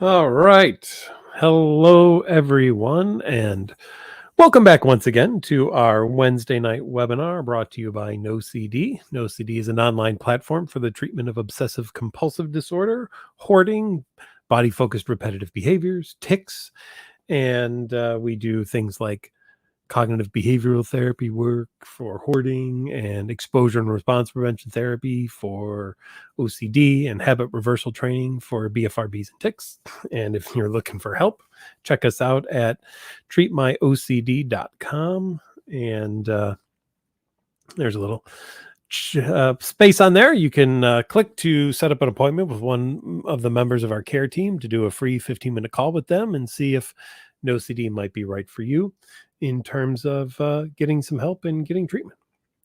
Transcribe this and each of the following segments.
All right. Hello, everyone, and welcome back once again to our Wednesday night webinar brought to you by NoCD. NoCD is an online platform for the treatment of obsessive compulsive disorder, hoarding, body focused repetitive behaviors, tics, and we do things like cognitive behavioral therapy work for hoarding and exposure and response prevention therapy for OCD and habit reversal training for BFRBs and tics. And if you're looking for help, check us out at treatmyocd.com. And there's a little space on there. You can click to set up an appointment with one of the members of our care team to do a free 15-minute call with them and see if NoCD might be right for you in terms of getting some help and getting treatment.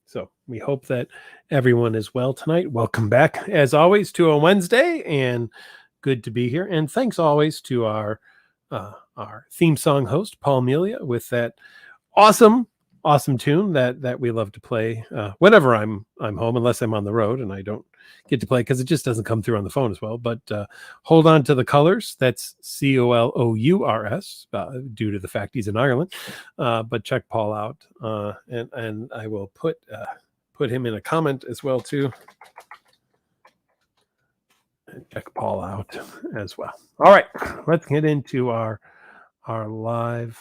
So we hope that everyone is well tonight. Welcome back, as always, to a Wednesday, and good to be here. And thanks always to our theme song host, Paul Melia, with that awesome tune that we love to play whenever I'm home, unless I'm on the road and I don't get to play because it just doesn't come through on the phone as well. But Hold On to the Colors, that's COLOURS, due to the fact he's in Ireland. But check Paul out, and I will put him in a comment as well too. And check Paul out as well. All right, let's get into our live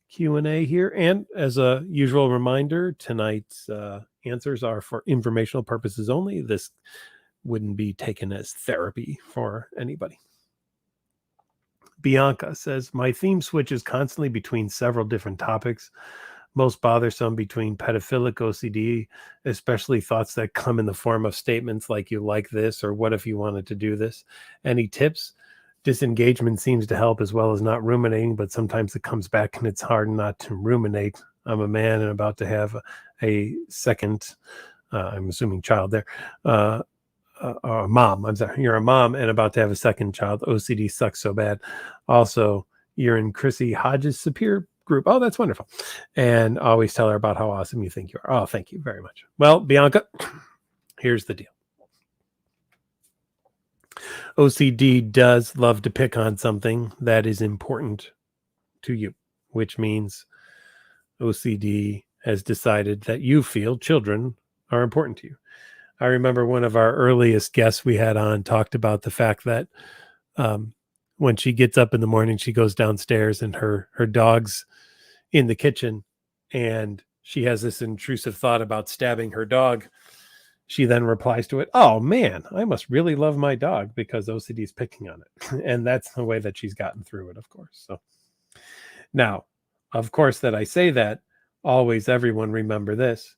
Q&A here. And as a usual reminder, tonight's answers are for informational purposes only. This wouldn't be taken as therapy for anybody. Bianca says, my theme switches constantly between several different topics, most bothersome between pedophilic OCD, especially thoughts that come in the form of statements like, you like this, or what if you wanted to do this? Any tips? Disengagement seems to help, as well as not ruminating, but sometimes it comes back and it's hard not to ruminate. I'm a man and about to have a second, I'm assuming child there, or mom. I'm sorry, you're a mom and about to have a second child. OCD sucks so bad. Also, you're in Chrissy Hodges' Superior group. Oh, that's wonderful. And always tell her about how awesome you think you are. Oh, thank you very much. Well, Bianca, here's the deal. OCD does love to pick on something that is important to you, which means OCD has decided that you feel children are important to you. I remember one of our earliest guests we had on talked about the fact that when she gets up in the morning, she goes downstairs and her dog's in the kitchen, and she has this intrusive thought about stabbing her dog. She then replies to it, oh man, I must really love my dog because OCD is picking on it. And that's the way that she's gotten through it, of course. So now, of course, that I say that, always everyone remember this.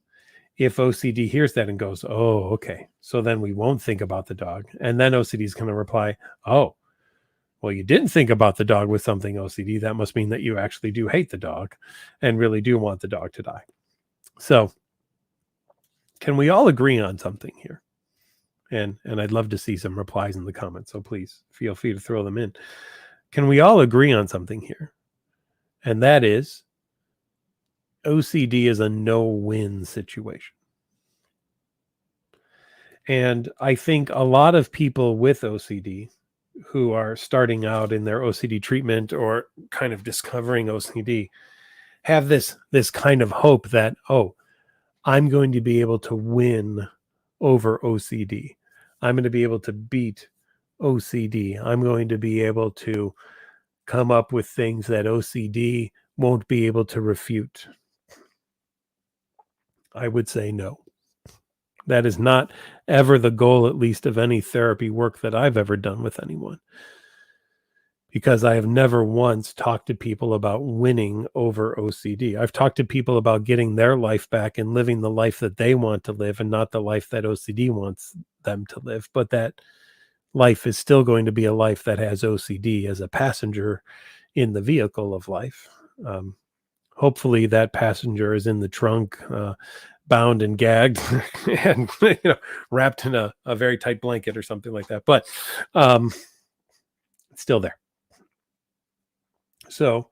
If OCD hears that and goes, oh, okay, so then we won't think about the dog. And then OCD is going to reply, oh, well, you didn't think about the dog with something OCD. That must mean that you actually do hate the dog and really do want the dog to die. So can we all agree on something here? And I'd love to see some replies in the comments, so please feel free to throw them in. Can we all agree on something here? And that is, OCD is a no-win situation. And I think a lot of people with OCD who are starting out in their OCD treatment or kind of discovering OCD have this kind of hope that, oh, I'm going to be able to win over OCD. I'm going to be able to beat OCD. I'm going to be able to come up with things that OCD won't be able to refute. I would say no. That is not ever the goal, at least of any therapy work that I've ever done with anyone. Because I have never once talked to people about winning over OCD. I've talked to people about getting their life back and living the life that they want to live and not the life that OCD wants them to live. But that life is still going to be a life that has OCD as a passenger in the vehicle of life. Hopefully that passenger is in the trunk, bound and gagged and wrapped in a very tight blanket or something like that. But it's still there. So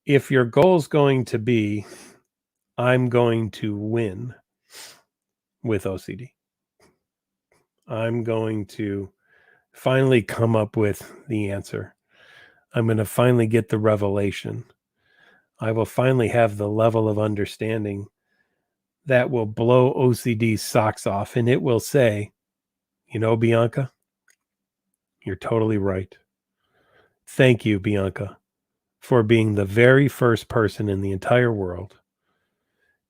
if your goal is going to be, I'm going to win with OCD, I'm going to finally come up with the answer. I'm going to finally get the revelation. I will finally have the level of understanding that will blow OCD's socks off, and it will say, you know, Bianca, you're totally right. Thank you, Bianca, for being the very first person in the entire world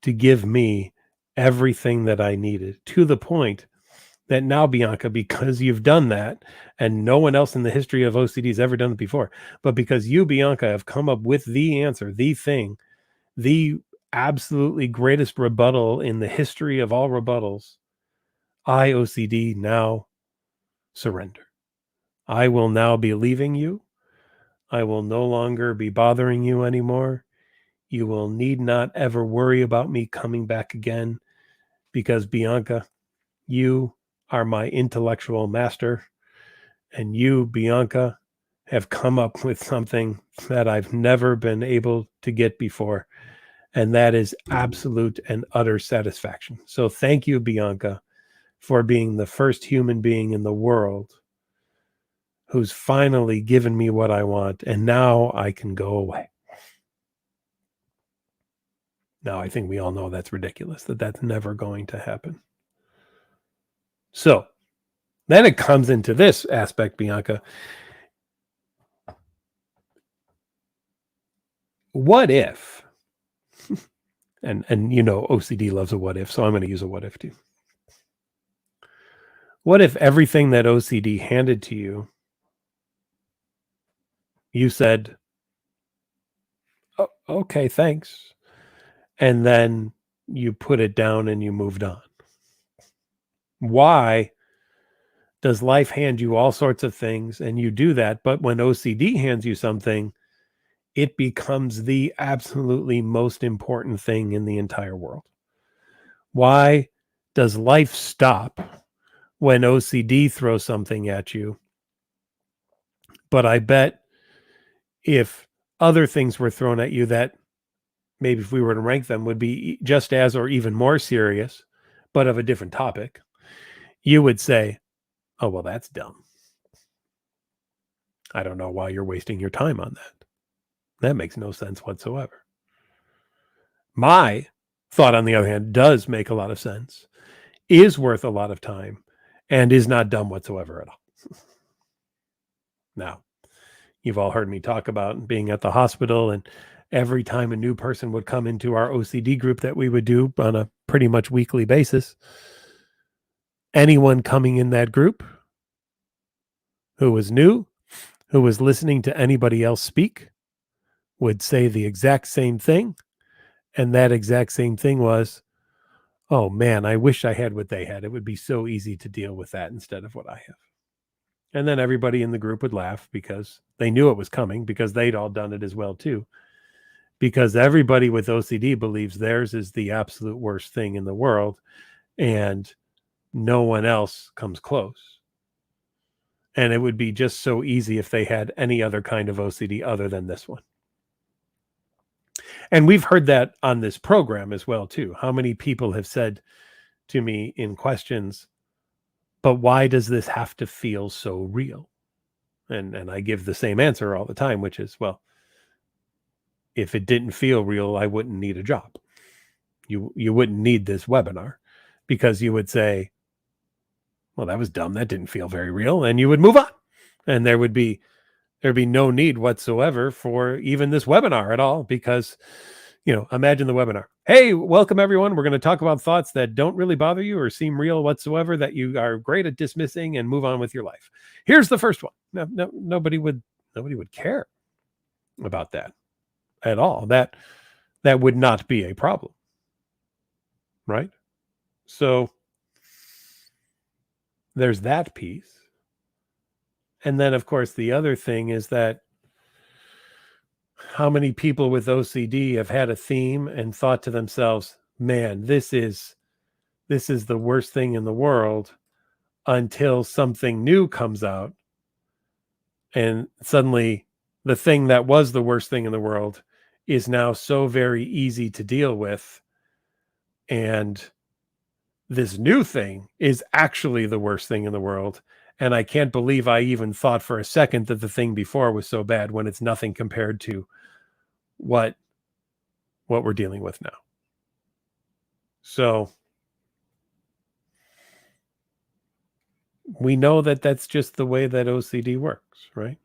to give me everything that I needed, to the point that now, Bianca, because you've done that, and no one else in the history of OCD has ever done it before, but because you, Bianca, have come up with the answer, the thing, the absolutely greatest rebuttal in the history of all rebuttals, I, OCD, now surrender. I will now be leaving you. I will no longer be bothering you anymore. You will need not ever worry about me coming back again, because, Bianca, you are my intellectual master, and you, Bianca, have come up with something that I've never been able to get before, and that is absolute and utter satisfaction. So thank you, Bianca, for being the first human being in the world who's finally given me what I want, and now I can go away. Now, I think we all know that's ridiculous, that that's never going to happen. So then it comes into this aspect, Bianca. What if, and you know OCD loves a what if, so I'm going to use a what if too. What if everything that OCD handed to you, you said, oh, okay, thanks, and then you put it down and you moved on? Why does life hand you all sorts of things and you do that, but when OCD hands you something, it becomes the absolutely most important thing in the entire world? Why does life stop when OCD throws something at you? But I bet if other things were thrown at you that maybe, if we were to rank them, would be just as or even more serious, but of a different topic, you would say, oh, well, that's dumb. I don't know why you're wasting your time on that. That makes no sense whatsoever. My thought, on the other hand, does make a lot of sense, is worth a lot of time, and is not dumb whatsoever at all. Now, you've all heard me talk about being at the hospital, and every time a new person would come into our OCD group that we would do on a pretty much weekly basis, anyone coming in that group who was new, who was listening to anybody else speak, would say the exact same thing. And that exact same thing was, oh man, I wish I had what they had. It would be so easy to deal with that instead of what I have. And then everybody in the group would laugh because they knew it was coming, because they'd all done it as well too. Because everybody with OCD believes theirs is the absolute worst thing in the world, and no one else comes close. And it would be just so easy if they had any other kind of OCD other than this one. And we've heard that on this program as well too. How many people have said to me in questions, but why does this have to feel so real? And I give the same answer all the time, which is, well, if it didn't feel real, I wouldn't need a job. You wouldn't need this webinar, because you would say, well, that was dumb. That didn't feel very real. And you would move on. And there'd be no need whatsoever for even this webinar at all, because, you know, imagine the webinar. Hey, welcome everyone. We're going to talk about thoughts that don't really bother you or seem real whatsoever, that you are great at dismissing, and move on with your life. Here's the first one. No, nobody would care about that at all. That would not be a problem. Right? So there's that piece. And then, of course, the other thing is that how many people with OCD have had a theme and thought to themselves, man, this is the worst thing in the world, until something new comes out. And suddenly the thing that was the worst thing in the world is now so very easy to deal with. And this new thing is actually the worst thing in the world. And I can't believe I even thought for a second that the thing before was so bad when it's nothing compared to what we're dealing with now. So we know that that's just the way that OCD works, right?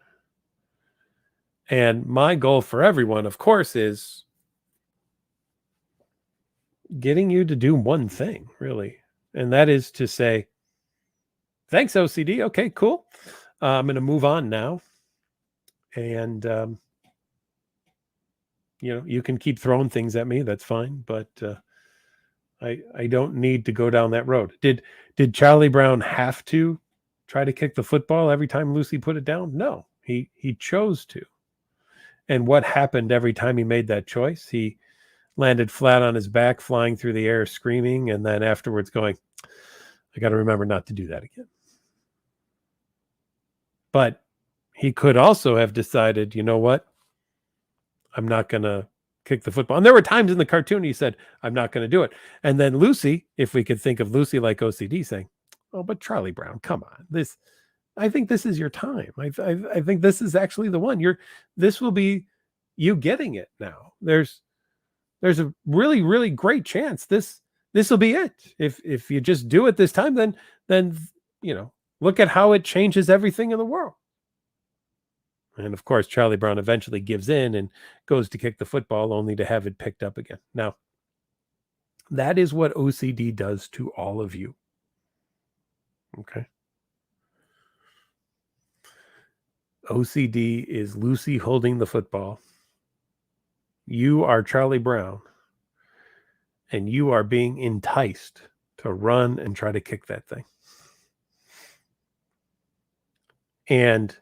And my goal for everyone, of course, is getting you to do one thing, really. And that is to say, thanks, OCD. Okay, cool. I'm going to move on now. And, you can keep throwing things at me. That's fine. But I don't need to go down that road. Did Charlie Brown have to try to kick the football every time Lucy put it down? No, he chose to. And what happened every time he made that choice? He landed flat on his back, flying through the air, screaming, and then afterwards going, I got to remember not to do that again. But he could also have decided, you know what? I'm not going to kick the football. And there were times in the cartoon he said, I'm not going to do it. And then Lucy, if we could think of Lucy like OCD, saying, oh, but Charlie Brown, come on. I think this is your time. I think this is actually the one. This will be you getting it now. There's a really, really great chance this will be it. If you just do it this time, then look at how it changes everything in the world. And of course, Charlie Brown eventually gives in and goes to kick the football, only to have it picked up again. Now, that is what OCD does to all of you. Okay. OCD is Lucy holding the football. You are Charlie Brown, and you are being enticed to run and try to kick that thing. And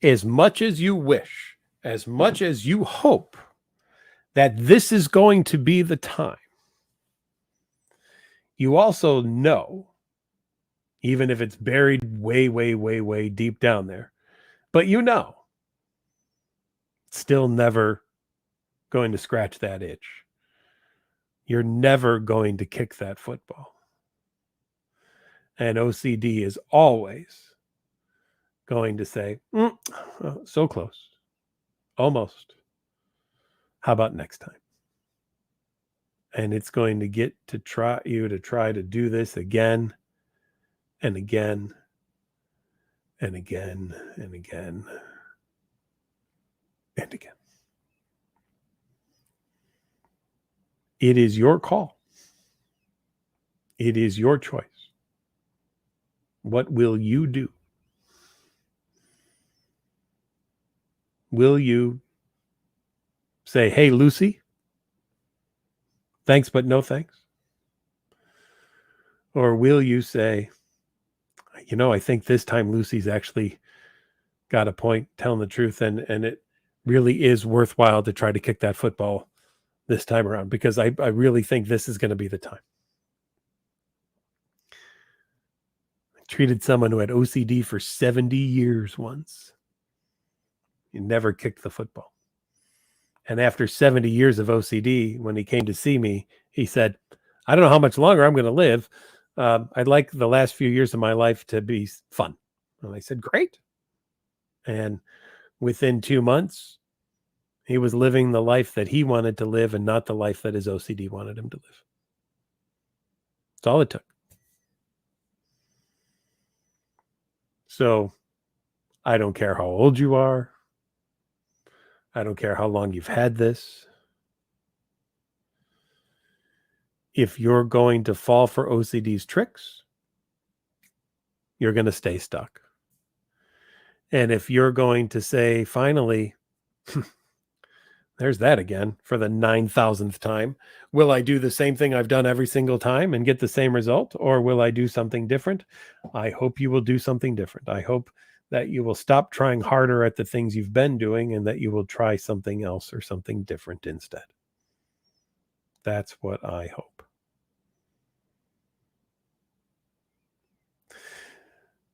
as much as you wish, as much as you hope that this is going to be the time, you also know, even if it's buried way, way, way, way deep down there, but still never going to scratch that itch. You're never going to kick that football. And OCD is always going to say, so close, almost. How about next time? And it's going to get to try to do this again and again and again and again and again. It is your call. It is your choice. What will you do? Will you say, hey, Lucy, thanks, but no thanks? Or will you say, I think this time Lucy's actually got a point, telling the truth, and it really is worthwhile to try to kick that football this time around, because I really think this is going to be the time. I treated someone who had OCD for 70 years once. He never kicked the football. And after 70 years of OCD, when he came to see me, he said, I don't know how much longer I'm going to live. I'd like the last few years of my life to be fun. And I said, great. And within 2 months, he was living the life that he wanted to live and not the life that his OCD wanted him to live. That's all it took. So I don't care how old you are. I don't care how long you've had this. If you're going to fall for OCD's tricks, you're going to stay stuck. And if you're going to say, finally, there's that again for the 9,000th time, will I do the same thing I've done every single time and get the same result? Or will I do something different? I hope you will do something different. I hope that you will stop trying harder at the things you've been doing and that you will try something else or something different instead. That's what I hope.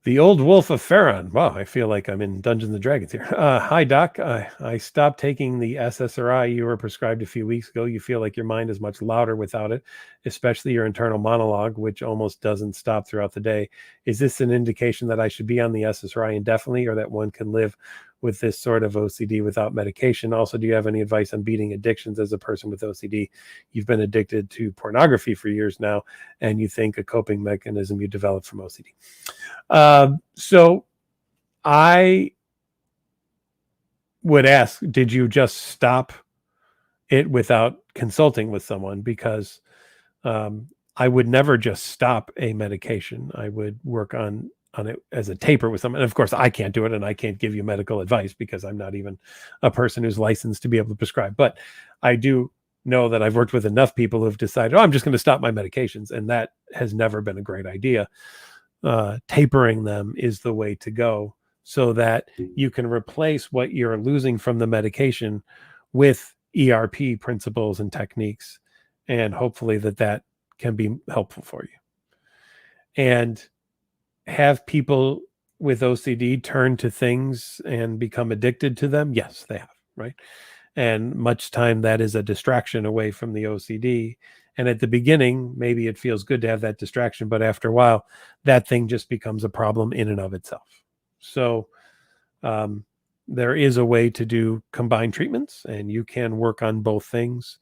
The Old Wolf of Farron. Wow, I feel like I'm in Dungeons and Dragons here. Hi, Doc. I stopped taking the SSRI you were prescribed a few weeks ago. You feel like your mind is much louder without it, especially your internal monologue, which almost doesn't stop throughout the day. Is this an indication that I should be on the SSRI indefinitely, or that one can live with this sort of OCD without medication? Also, do you have any advice on beating addictions as a person with OCD? You've been addicted to pornography for years now, and you think a coping mechanism you developed from OCD. So I would ask, did you just stop it without consulting with someone? Because I would never just stop a medication. I would work on it as a taper with someone. And of course, I can't do it, and I can't give you medical advice because I'm not even a person who's licensed to be able to prescribe. But I do know that I've worked with enough people who've decided, oh, I'm just going to stop my medications. And that has never been a great idea. Tapering them is the way to go, so that you can replace what you're losing from the medication with ERP principles and techniques. And hopefully that can be helpful for you. And have people with OCD turn to things and become addicted to them? Yes, they have, right? And much time that is a distraction away from the OCD. And at the beginning, maybe it feels good to have that distraction, but after a while, that thing just becomes a problem in and of itself. So there is a way to do combined treatments, and you can work on both things.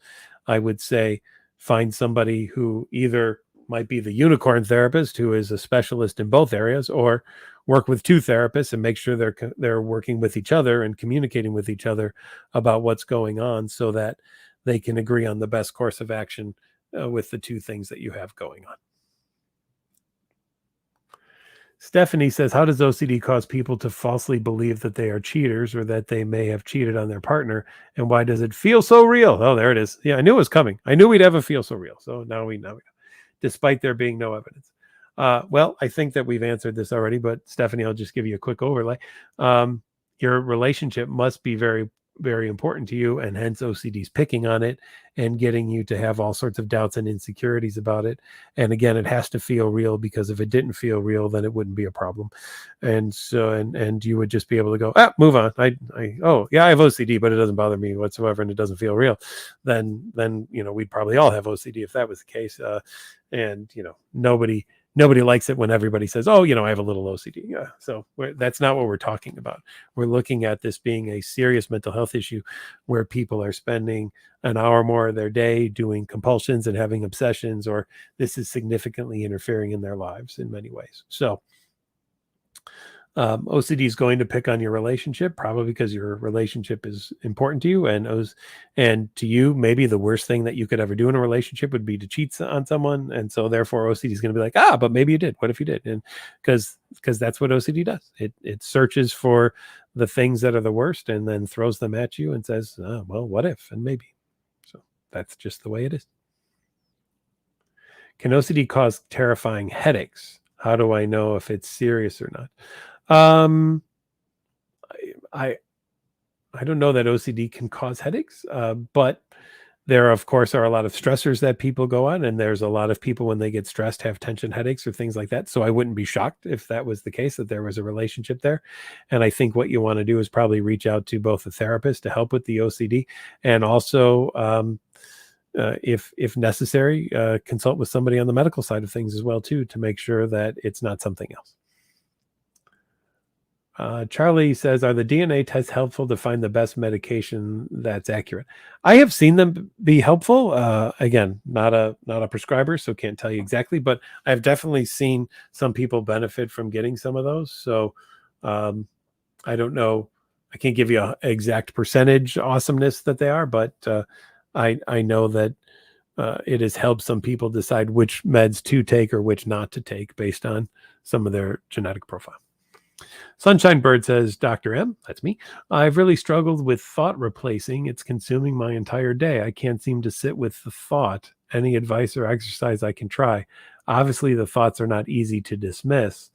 I would say find somebody who either might be the unicorn therapist, who is a specialist in both areas, or work with two therapists and make sure they're working with each other and communicating with each other about what's going on, so that they can agree on the best course of action with the two things that you have going on. Stephanie says, how does OCD cause people to falsely believe that they are cheaters, or that they may have cheated on their partner? And why does it feel so real? Oh, there it is. Yeah, I knew it was coming. I knew we'd have a feel so real. So now we know, despite there being no evidence. Well, I think that we've answered this already, but Stephanie, I'll just give you a quick overlay. Your relationship must be very, very important to you, and hence OCD's picking on it and getting you to have all sorts of doubts and insecurities about it. And again, it has to feel real, because if it didn't feel real, then it wouldn't be a problem. And so, and you would just be able to go, move on. Oh yeah, I have OCD, but it doesn't bother me whatsoever, and it doesn't feel real. Then we'd probably all have OCD if that was the case. And nobody likes it when everybody says, oh, I have a little OCD. Yeah. So that's not what we're talking about. We're looking at this being a serious mental health issue, where people are spending an hour more of their day doing compulsions and having obsessions, or this is significantly interfering in their lives in many ways. So OCD is going to pick on your relationship, probably because your relationship is important to you, and to you, maybe the worst thing that you could ever do in a relationship would be to cheat on someone. And so therefore OCD is going to be like, but maybe you did. What if you did? And because that's what OCD does. It searches for the things that are the worst and then throws them at you and says, well, what if, and maybe. So that's just the way it is. Can OCD cause terrifying headaches? How do I know if it's serious or not? I don't know that OCD can cause headaches, but there, of course, are a lot of stressors that people go on, and there's a lot of people when they get stressed have tension headaches or things like that. So I wouldn't be shocked if that was the case, that there was a relationship there. And I think what you want to do is probably reach out to both a therapist to help with the OCD, and also, if necessary, consult with somebody on the medical side of things as well too, to make sure that it's not something else. Charlie says, are the DNA tests helpful to find the best medication that's accurate? I have seen them be helpful. Again, not a prescriber, so can't tell you exactly, but I've definitely seen some people benefit from getting some of those. So I don't know. I can't give you an exact percentage awesomeness that they are, but I know that it has helped some people decide which meds to take or which not to take based on some of their genetic profile. Sunshine Bird says, Dr. M, that's me, I've really struggled with thought replacing. It's consuming my entire day. I can't seem to sit with the thought. Any advice or exercise I can try? Obviously, the thoughts are not easy to dismiss.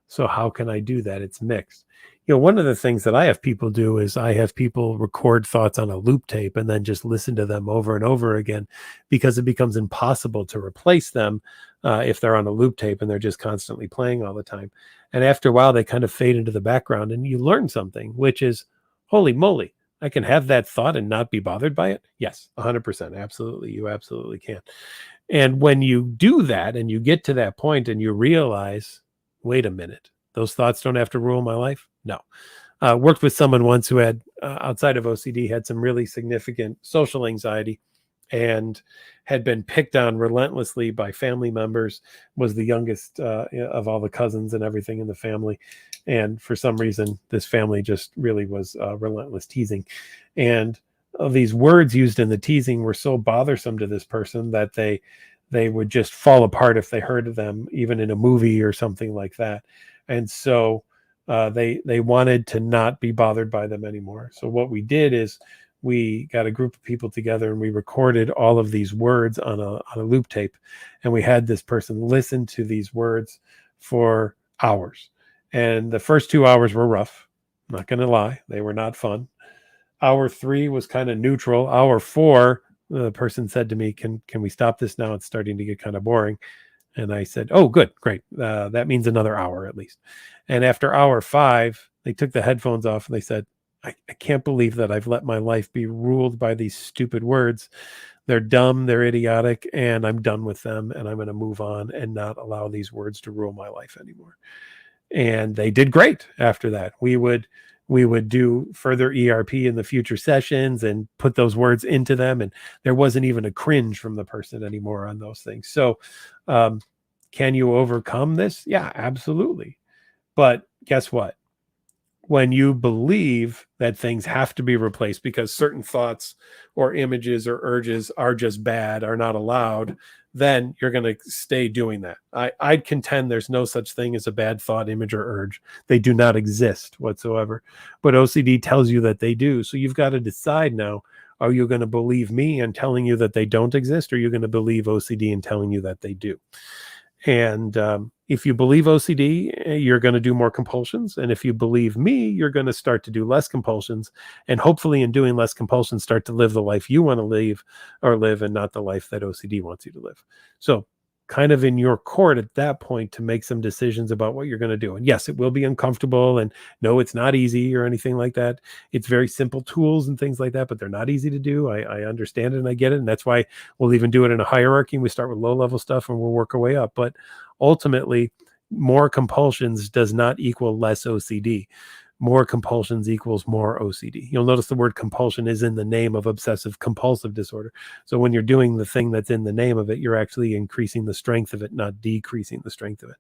So how can I do that? It's mixed. One of the things that I have people do is I have people record thoughts on a loop tape and then just listen to them over and over again, because it becomes impossible to replace them if they're on a loop tape and they're just constantly playing all the time. And after a while, they kind of fade into the background and you learn something, which is, holy moly, I can have that thought and not be bothered by it. Yes, 100%. Absolutely. You absolutely can. And when you do that and you get to that point and you realize, wait a minute, those thoughts don't have to rule my life. No. Worked with someone once who had, outside of OCD, had some really significant social anxiety and had been picked on relentlessly by family members, was the youngest of all the cousins and everything in the family. And for some reason, this family just really was relentless teasing. And these words used in the teasing were so bothersome to this person that they would just fall apart if they heard them, even in a movie or something like that. And so they wanted to not be bothered by them anymore. So what we did is we got a group of people together and we recorded all of these words on a loop tape, and we had this person listen to these words for hours. And the first 2 hours were rough. I'm not going to lie. They were not fun. Hour 3 was kind of neutral. Hour 4, the person said to me, can we stop this now? It's starting to get kind of boring. And I said, oh, good, great. That means another hour at least. And after hour 5, they took the headphones off and they said, I can't believe that I've let my life be ruled by these stupid words. They're dumb, they're idiotic, and I'm done with them. And I'm going to move on and not allow these words to rule my life anymore. And they did great after that. We would do further ERP in the future sessions and put those words into them. And there wasn't even a cringe from the person anymore on those things. So can you overcome this? Yeah, absolutely. But guess what? When you believe that things have to be replaced because certain thoughts or images or urges are just bad, are not allowed, then you're going to stay doing that. I'd contend there's no such thing as a bad thought, image, or urge. They do not exist whatsoever. But OCD tells you that they do. So you've got to decide now, are you going to believe me and telling you that they don't exist, or are you going to believe OCD and telling you that they do? And if you believe OCD, you're going to do more compulsions. And if you believe me, you're going to start to do less compulsions. And hopefully in doing less compulsions, start to live the life you want to live and not the life that OCD wants you to live. So kind of in your court at that point to make some decisions about what you're going to do. And yes, it will be uncomfortable, and no, it's not easy or anything like that. It's very simple tools and things like that, but they're not easy to do. I understand it and I get it. And that's why we'll even do it in a hierarchy. We start with low level stuff and we'll work our way up. But ultimately, more compulsions does not equal less OCD. More compulsions equals more OCD. You'll notice the word compulsion is in the name of obsessive compulsive disorder. So when you're doing the thing that's in the name of it, you're actually increasing the strength of it, not decreasing the strength of it.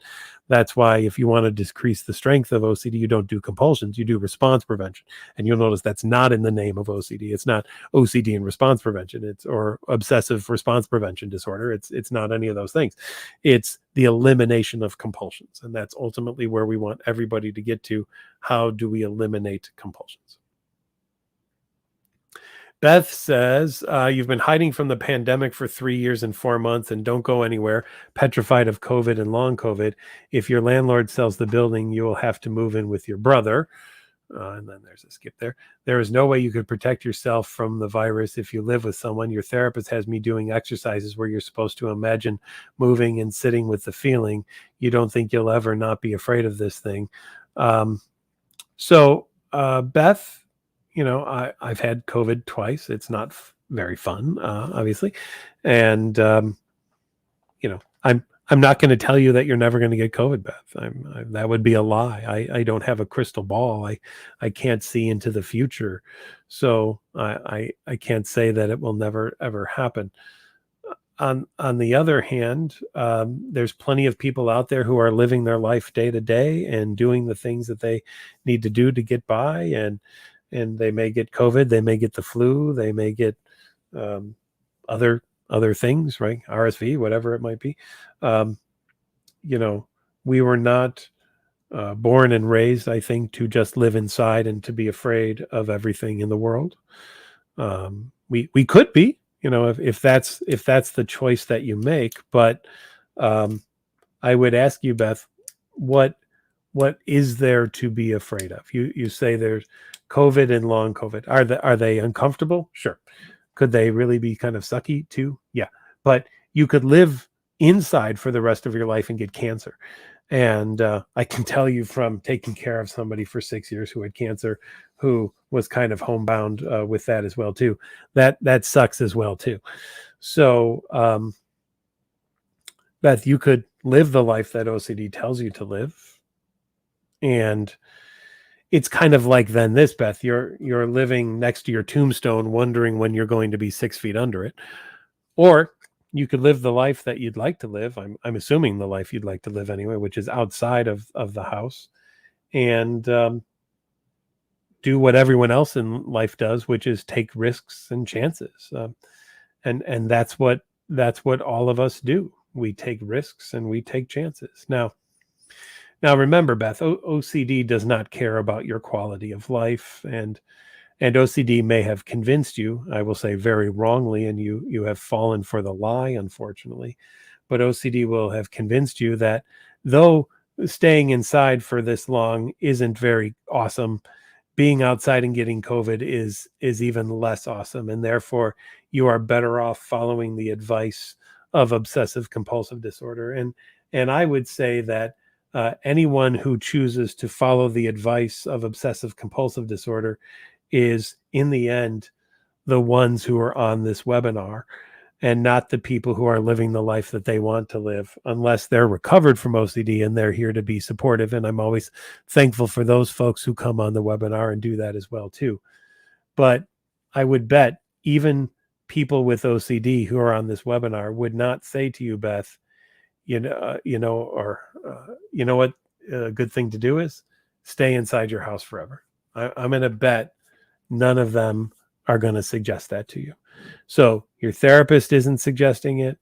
That's why if you want to decrease the strength of OCD, you don't do compulsions, you do response prevention. And you'll notice that's not in the name of OCD. It's not OCD and response prevention. It's or obsessive response prevention disorder. It's not any of those things. It's the elimination of compulsions. And that's ultimately where we want everybody to get to. How do we eliminate compulsions? Beth says, you've been hiding from the pandemic for 3 years and 4 months and don't go anywhere, petrified of COVID and long COVID. If your landlord sells the building, you will have to move in with your brother. And then there's a skip there. There is no way you could protect yourself from the virus if you live with someone. Your therapist has me doing exercises where you're supposed to imagine moving and sitting with the feeling. You don't think you'll ever not be afraid of this thing. So Beth, I've had COVID twice. It's not very fun, obviously. And, I'm not going to tell you that you're never going to get COVID, Beth. That would be a lie. I don't have a crystal ball. I can't see into the future. So I can't say that it will never, ever happen. On the other hand, there's plenty of people out there who are living their life day to day and doing the things that they need to do to get by. And they may get COVID, they may get the flu, they may get other things, right? RSV, whatever it might be. We were not born and raised, I think, to just live inside and to be afraid of everything in the world. We could be, if that's the choice that you make. But I would ask you, Beth, what what is there to be afraid of? You say there's COVID and long COVID. Are they uncomfortable? Sure. Could they really be kind of sucky too? Yeah. But you could live inside for the rest of your life and get cancer. And I can tell you from taking care of somebody for 6 years who had cancer, who was kind of homebound with that as well too. That sucks as well too. So Beth, you could live the life that OCD tells you to live, and it's kind of like then this, Beth, you're living next to your tombstone wondering when you're going to be 6 feet under it. Or you could live the life that you'd like to live. I'm assuming the life you'd like to live anyway, which is outside of the house, and do what everyone else in life does, which is take risks and chances. And that's what all of us do. We take risks and we take chances. Now remember, Beth, OCD does not care about your quality of life, and OCD may have convinced you, I will say very wrongly, and you have fallen for the lie, unfortunately, but OCD will have convinced you that though staying inside for this long isn't very awesome, being outside and getting COVID is even less awesome, and therefore you are better off following the advice of obsessive compulsive disorder. And I would say that anyone who chooses to follow the advice of obsessive compulsive disorder is, in the end, the ones who are on this webinar, and not the people who are living the life that they want to live, unless they're recovered from OCD and they're here to be supportive. And I'm always thankful for those folks who come on the webinar and do that as well too. But I would bet even people with OCD who are on this webinar would not say to you, Beth, you know what a good thing to do is? Stay inside your house forever. I'm going to bet none of them are going to suggest that to you. So your therapist isn't suggesting it.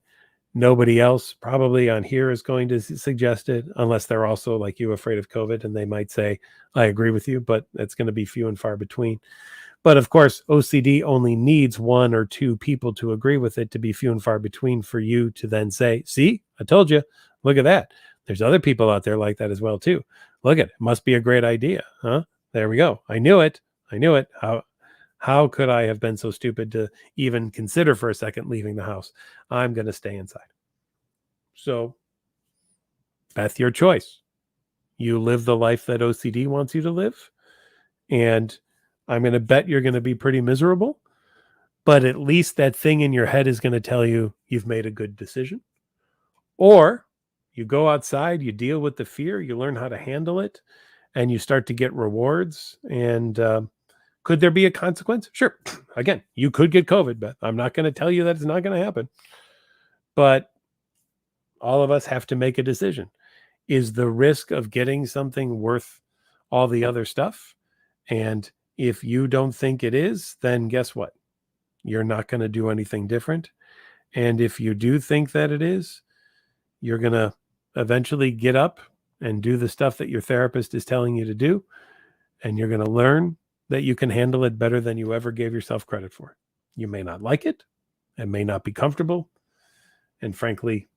Nobody else probably on here is going to suggest it, unless they're also like you, afraid of COVID, and they might say, I agree with you, but it's going to be few and far between. But of course, OCD only needs 1 or 2 people to agree with it to be few and far between for you to then say, see, I told you, look at that. There's other people out there like that as well too. Look at it. Must be a great idea. Huh? There we go. I knew it. How could I have been so stupid to even consider for a second leaving the house? I'm going to stay inside. So, Beth, your choice. You live the life that OCD wants you to live, and I'm going to bet you're going to be pretty miserable, but at least that thing in your head is going to tell you you've made a good decision. Or you go outside, you deal with the fear, you learn how to handle it, and you start to get rewards. And could there be a consequence? Sure. Again, you could get COVID, but I'm not going to tell you that it's not going to happen. But all of us have to make a decision. Is the risk of getting something worth all the other stuff? And if you don't think it is, then guess what? You're not going to do anything different. And if you do think that it is, you're going to eventually get up and do the stuff that your therapist is telling you to do. And you're going to learn that you can handle it better than you ever gave yourself credit for. You may not like it. It may not be comfortable. And frankly,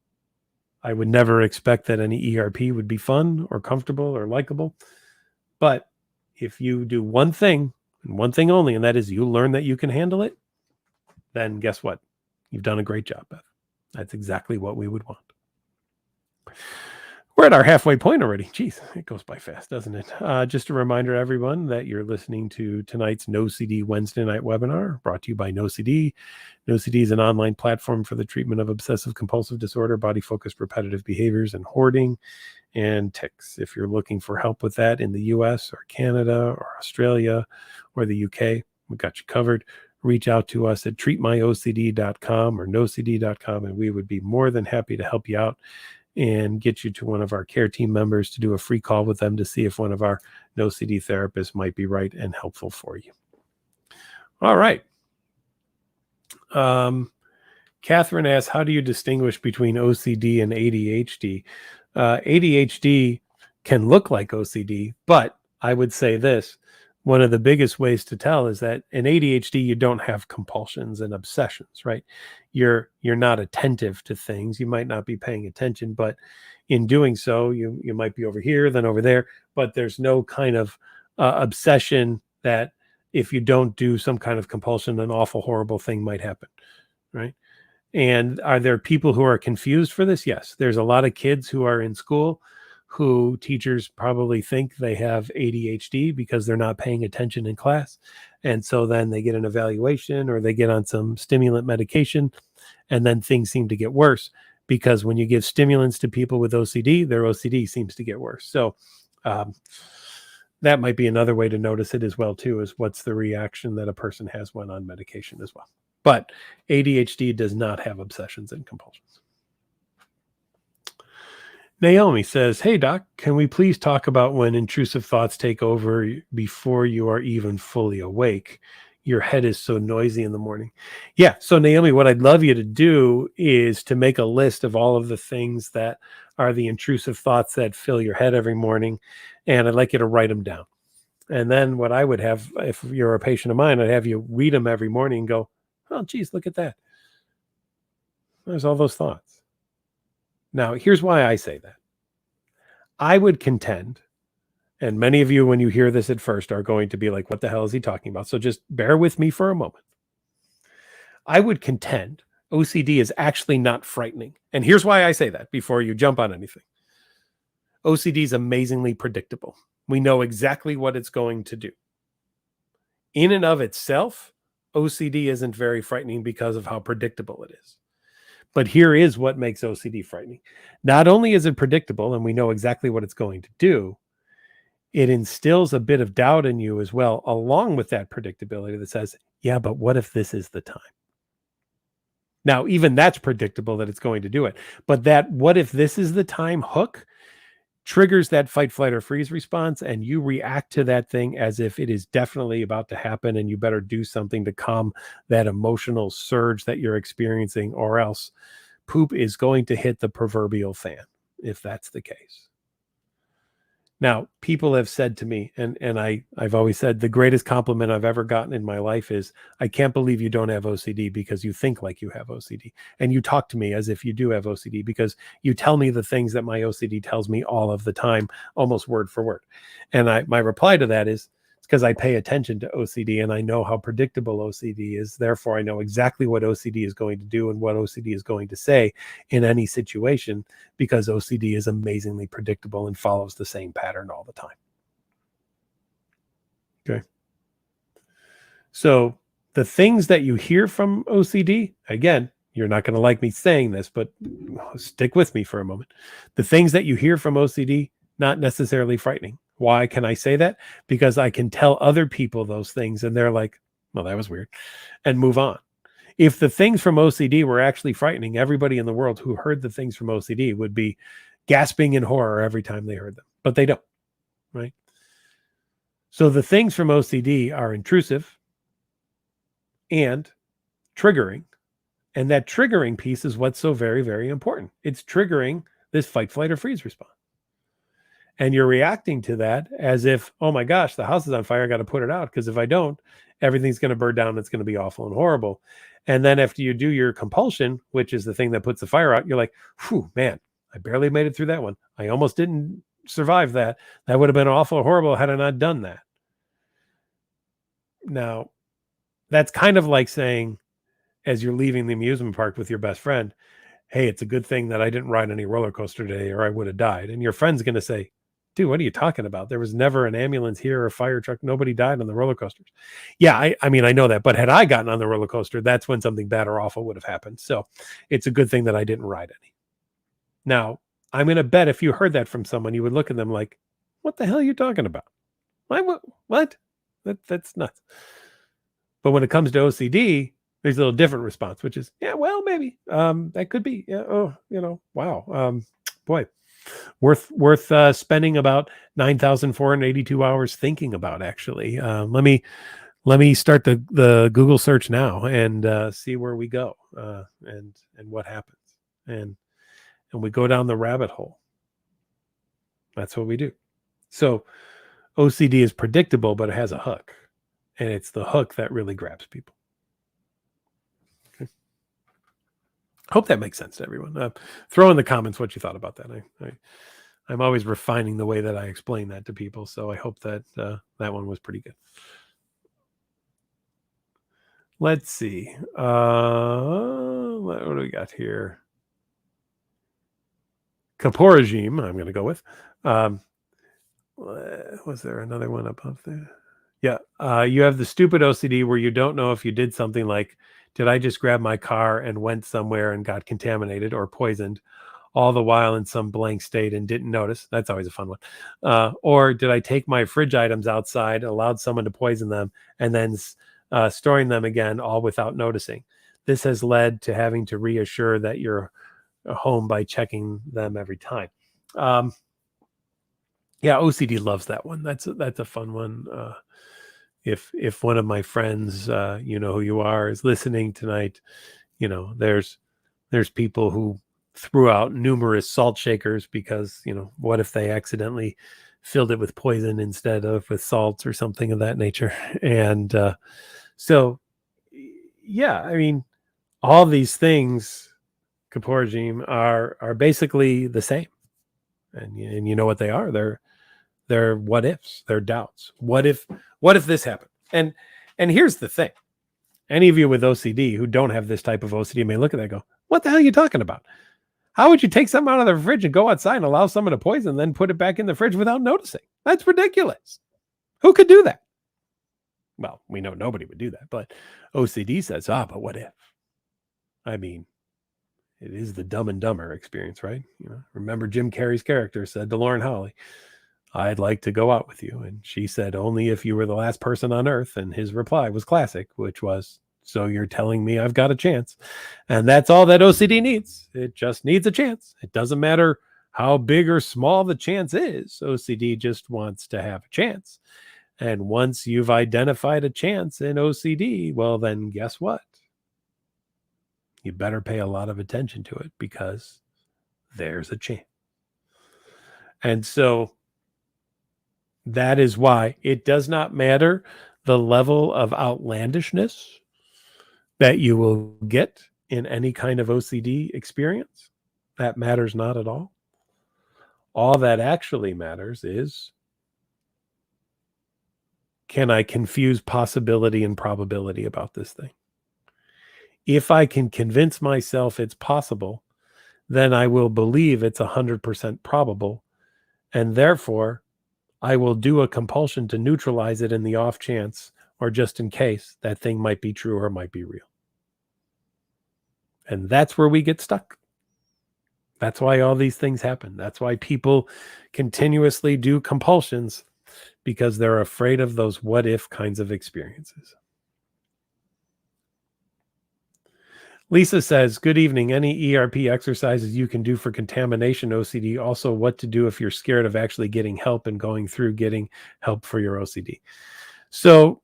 I would never expect that any ERP would be fun or comfortable or likable. But if you do one thing and one thing only, and that is you learn that you can handle it, then guess what? You've done a great job, Beth. That's exactly what we would want. We're at our halfway point already. Jeez, it goes by fast, doesn't it? Just a reminder to everyone that you're listening to tonight's No CD Wednesday night webinar, brought to you by No CD. No CD is an online platform for the treatment of obsessive compulsive disorder, body-focused repetitive behaviors, and hoarding and tics. If you're looking for help with that in the US or Canada or Australia or the UK, we got you covered. Reach out to us at treatmyocd.com or nocd.com, and we would be more than happy to help you out and get you to one of our care team members to do a free call with them to see if one of our No CD therapists might be right and helpful for you. All right. Catherine asks, how do you distinguish between OCD and ADHD? ADHD can look like OCD, but I would say this, one of the biggest ways to tell is that in ADHD, you don't have compulsions and obsessions, right? You're not attentive to things. You might not be paying attention, but in doing so, you might be over here, then over there, but there's no kind of obsession that if you don't do some kind of compulsion, an awful, horrible thing might happen, right? And are there people who are confused for this? Yes. There's a lot of kids who are in school who teachers probably think they have ADHD because they're not paying attention in class. And so then they get an evaluation or they get on some stimulant medication, and then things seem to get worse because when you give stimulants to people with OCD, their OCD seems to get worse. So that might be another way to notice it as well, too, is what's the reaction that a person has when on medication as well. But ADHD does not have obsessions and compulsions. Naomi says, hey, doc, can we please talk about when intrusive thoughts take over before you are even fully awake? Your head is so noisy in the morning. Yeah. So, Naomi, what I'd love you to do is to make a list of all of the things that are the intrusive thoughts that fill your head every morning. And I'd like you to write them down. And then what I would have, if you're a patient of mine, I'd have you read them every morning and go, oh, geez, look at that. There's all those thoughts. Now, here's why I say that. I would contend, and many of you, when you hear this at first, are going to be like, what the hell is he talking about? So just bear with me for a moment. I would contend OCD is actually not frightening. And here's why I say that before you jump on anything. OCD is amazingly predictable. We know exactly what it's going to do. In and of itself, OCD isn't very frightening because of how predictable it is. But here is what makes OCD frightening. Not only is it predictable and we know exactly what it's going to do, it instills a bit of doubt in you as well, along with that predictability that says, yeah, but what if this is the time? Now, even that's predictable that it's going to do it. But that what if this is the time hook triggers that fight, flight, or freeze response, and you react to that thing as if it is definitely about to happen and you better do something to calm that emotional surge that you're experiencing, or else poop is going to hit the proverbial fan if that's the case. Now, people have said to me, and I've always said the greatest compliment I've ever gotten in my life is, I can't believe you don't have OCD because you think like you have OCD. And you talk to me as if you do have OCD because you tell me the things that my OCD tells me all of the time, almost word for word. And my reply to that is, it's because I pay attention to OCD and I know how predictable OCD is. Therefore, I know exactly what OCD is going to do and what OCD is going to say in any situation, because OCD is amazingly predictable and follows the same pattern all the time. Okay. So the things that you hear from OCD, again, you're not going to like me saying this, but stick with me for a moment. The things that you hear from OCD, not necessarily frightening. Why can I say that? Because I can tell other people those things and they're like, well, that was weird, and move on. If the things from OCD were actually frightening, everybody in the world who heard the things from OCD would be gasping in horror every time they heard them, but they don't, right? So the things from OCD are intrusive and triggering. And that triggering piece is what's so very, very important. It's triggering this fight, flight, or freeze response. And you're reacting to that as if, oh my gosh, the house is on fire. I got to put it out, because if I don't, everything's going to burn down. It's going to be awful and horrible. And then after you do your compulsion, which is the thing that puts the fire out, you're like, whew, man, I barely made it through that one. I almost didn't survive that. That would have been awful and horrible had I not done that. Now, that's kind of like saying, as you're leaving the amusement park with your best friend, hey, it's a good thing that I didn't ride any roller coaster today or I would have died. And your friend's going to say, dude, what are you talking about? There was never an ambulance here or a fire truck. Nobody died on the roller coasters. Yeah, I mean, I know that. But had I gotten on the roller coaster, that's when something bad or awful would have happened. So it's a good thing that I didn't ride any. Now, I'm going to bet if you heard that from someone, you would look at them like, what the hell are you talking about? What? That's nuts. But when it comes to OCD, there's a little different response, which is, yeah, well, maybe that could be. Yeah, oh, wow. Boy, worth spending about 9,482 hours thinking about. Actually, let me start the Google search now and see where we go and what happens, and we go down the rabbit hole. That's what we do. So OCD is predictable, but it has a hook. And it's the hook that really grabs people. Okay. Hope that makes sense to everyone. Throw in the comments what you thought about that. I'm always refining the way that I explain that to people. So I hope that that one was pretty good. Let's see. What do we got here? Kaporajim, I'm going to go with. Was there another one above there? Yeah. You have the stupid OCD where you don't know if you did something like, did I just grab my car and went somewhere and got contaminated or poisoned, all the while in some blank state and didn't notice? That's always a fun one. Or did I take my fridge items outside, allowed someone to poison them, and then storing them again, all without noticing? This has led to having to reassure that you're home by checking them every time. Yeah, OCD loves that one. That's a fun one. If one of my friends, you know who you are, is listening tonight, you know, there's people who threw out numerous salt shakers because, you know, what if they accidentally filled it with poison instead of with salts or something of that nature? And so, yeah, I mean, all these things, Kaporajim, are basically the same, and you know what they are? They're what ifs, they're doubts. What if this happened? And here's the thing: any of you with OCD who don't have this type of OCD may look at that and go, "What the hell are you talking about? How would you take something out of the fridge and go outside and allow someone to poison, then put it back in the fridge without noticing? That's ridiculous. Who could do that?" Well, we know nobody would do that, but OCD says, but what if? I mean, it is the Dumb and Dumber experience, right? You know, remember Jim Carrey's character said to Lauren Holly, "I'd like to go out with you." And she said, "Only if you were the last person on earth." And his reply was classic, which was, "So you're telling me I've got a chance?" And that's all that OCD needs. It just needs a chance. It doesn't matter how big or small the chance is. OCD just wants to have a chance. And once you've identified a chance in OCD, well, then guess what? You better pay a lot of attention to it because there's a chance. And so that is why it does not matter the level of outlandishness that you will get in any kind of OCD experience. That matters not at all. All that actually matters is, can I confuse possibility and probability about this thing? If I can convince myself it's possible, then I will believe it's 100% probable, and therefore I will do a compulsion to neutralize it in the off chance, or just in case, that thing might be true or might be real. And that's where we get stuck. That's why all these things happen. That's why people continuously do compulsions, because they're afraid of those what if kinds of experiences. Lisa says, "Good evening. Any ERP exercises you can do for contamination OCD? Also, what to do if you're scared of actually getting help and going through getting help for your OCD?" So,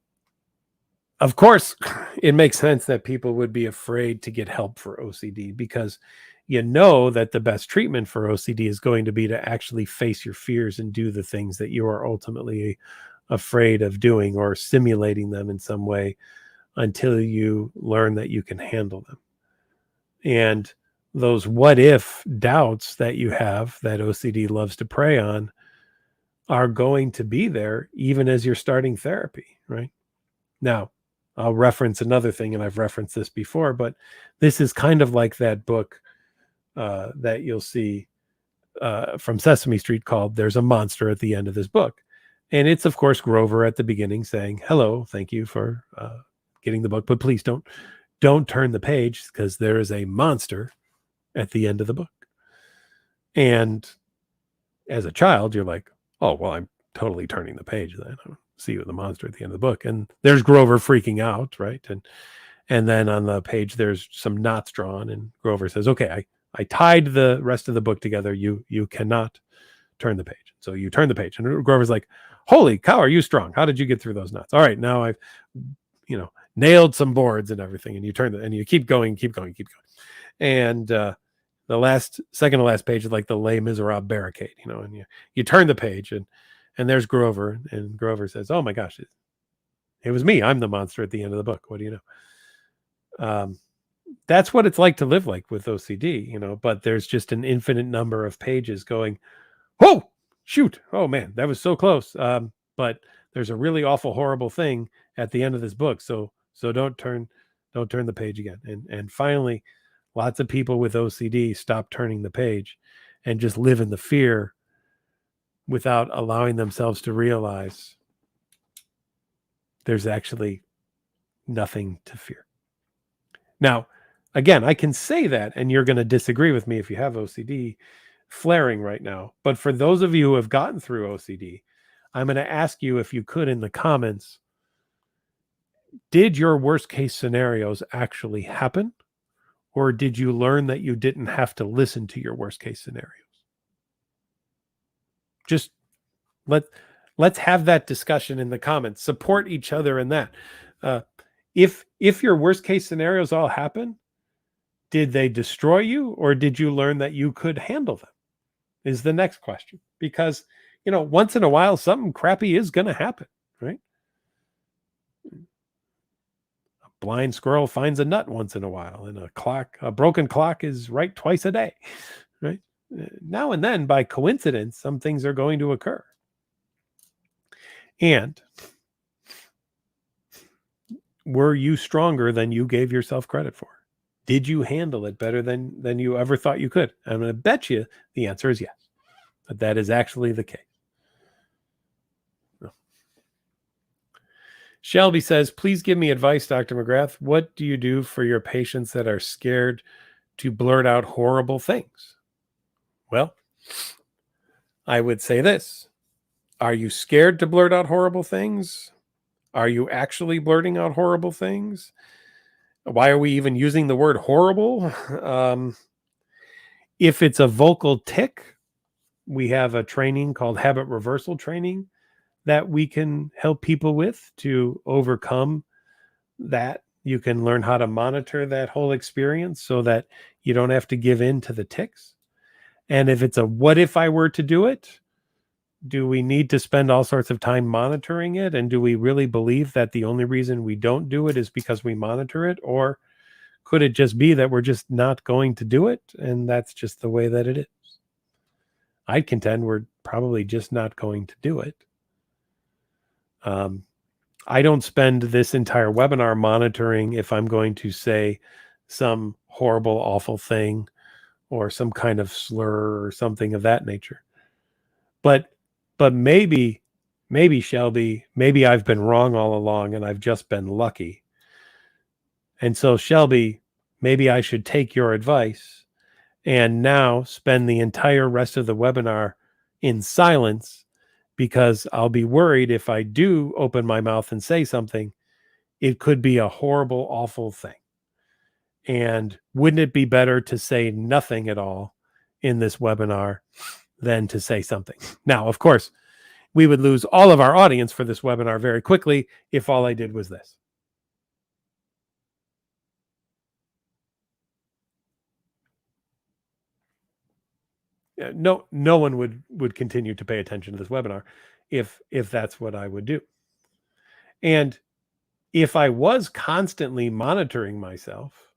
of course, it makes sense that people would be afraid to get help for OCD, because you know that the best treatment for OCD is going to be to actually face your fears and do the things that you are ultimately afraid of doing, or simulating them in some way, until you learn that you can handle them. And those what if doubts that you have, that OCD loves to prey on, are going to be there even as you're starting therapy, right? Now, I'll reference another thing, and I've referenced this before, but this is kind of like that book that you'll see from Sesame Street called "There's a Monster" at the end of this book. And it's, of course, Grover at the beginning saying, "Hello, thank you for getting the book, but please don't turn the page, because there is a monster at the end of the book." And as a child, you're like, "Oh, well, I'm totally turning the page then. I'll see you the monster at the end of the book." And there's Grover freaking out, right? And then on the page, there's some knots drawn, and Grover says, "Okay, I tied the rest of the book together. You cannot turn the page." So you turn the page, and Grover's like, "Holy cow, are you strong? How did you get through those knots? All right, now I've, nailed some boards and everything." And you turn and you keep going. And the second to last page is like the Les Miserables barricade, and you turn the page, and And there's Grover, and Grover says, "Oh my gosh, it was me. I'm the monster at the end of the book. What do you know?" That's what it's like to live like with OCD, but there's just an infinite number of pages going, "Oh, shoot. Oh man, that was so close." But there's a really awful, horrible thing at the end of this book. So don't turn the page again. And finally, lots of people with OCD stop turning the page and just live in the fear without allowing themselves to realize there's actually nothing to fear. Now, again, I can say that, and you're going to disagree with me if you have OCD flaring right now. But for those of you who have gotten through OCD, I'm going to ask you, if you could, in the comments, did your worst case scenarios actually happen? Or did you learn that you didn't have to listen to your worst case scenarios? Just let's have that discussion in the comments. Support each other in that. If your worst case scenarios all happen, did they destroy you, or did you learn that you could handle them? Is the next question. Because, once in a while, something crappy is going to happen, right? A blind squirrel finds a nut once in a while, and a broken clock is right twice a day, right? Now and then, by coincidence, some things are going to occur. And were you stronger than you gave yourself credit for? Did you handle it better than you ever thought you could? I'm going to bet you the answer is yes. But that is actually the case. Shelby says, "Please give me advice, Dr. McGrath. What do you do for your patients that are scared to blurt out horrible things?" Well, I would say this. Are you scared to blurt out horrible things? Are you actually blurting out horrible things? Why are we even using the word horrible? If it's a vocal tic, we have a training called habit reversal training that we can help people with to overcome that. You can learn how to monitor that whole experience so that you don't have to give in to the tics. And if it's a what if I were to do it, do we need to spend all sorts of time monitoring it? And do we really believe that the only reason we don't do it is because we monitor it? Or could it just be that we're just not going to do it? And that's just the way that it is. I'd contend we're probably just not going to do it. I don't spend this entire webinar monitoring if I'm going to say some horrible, awful thing or some kind of slur or something of that nature. But maybe Shelby, maybe I've been wrong all along and I've just been lucky. And so Shelby, maybe I should take your advice and now spend the entire rest of the webinar in silence, because I'll be worried if I do open my mouth and say something, it could be a horrible, awful thing. And wouldn't it be better to say nothing at all in this webinar than to say something? Now, of course, we would lose all of our audience for this webinar very quickly if all I did was this. No one would continue to pay attention to this webinar if that's what I would do. And if I was constantly monitoring myself,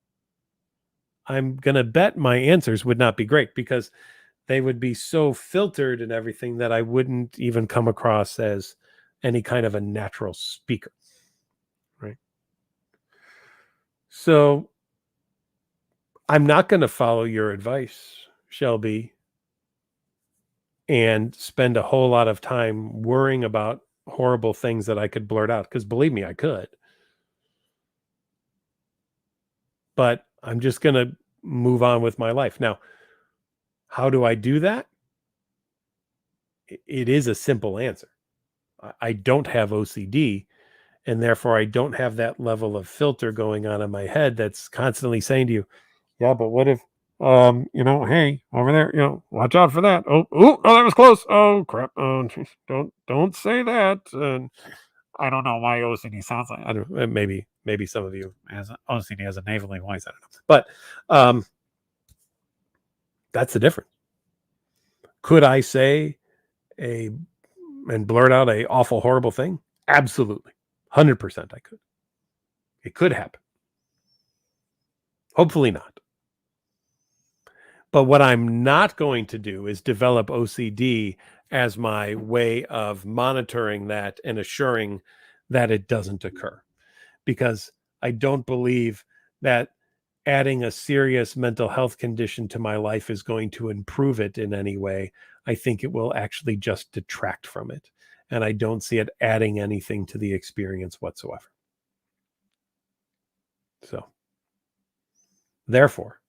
I'm going to bet my answers would not be great, because they would be so filtered and everything that I wouldn't even come across as any kind of a natural speaker, right? So I'm not going to follow your advice, Shelby, and spend a whole lot of time worrying about horrible things that I could blurt out, because believe me, I could. But I'm just going to move on with my life. Now, how do I do that? It is a simple answer. I don't have OCD, and therefore I don't have that level of filter going on in my head that's constantly saying to you, yeah, but what if, hey, over there, watch out for that. Oh, that was close. Oh, crap. Oh, don't say that. And I don't know why OCD sounds like, I don't know, maybe some of you as OCD has a nasally voice. I don't know. But that's the difference. Could I say a and blurt out a awful, horrible thing? Absolutely. 100% I could. It could happen. Hopefully not. But what I'm not going to do is develop OCD as my way of monitoring that and assuring that it doesn't occur. Because I don't believe that adding a serious mental health condition to my life is going to improve it in any way. I think it will actually just detract from it. And I don't see it adding anything to the experience whatsoever. So, therefore,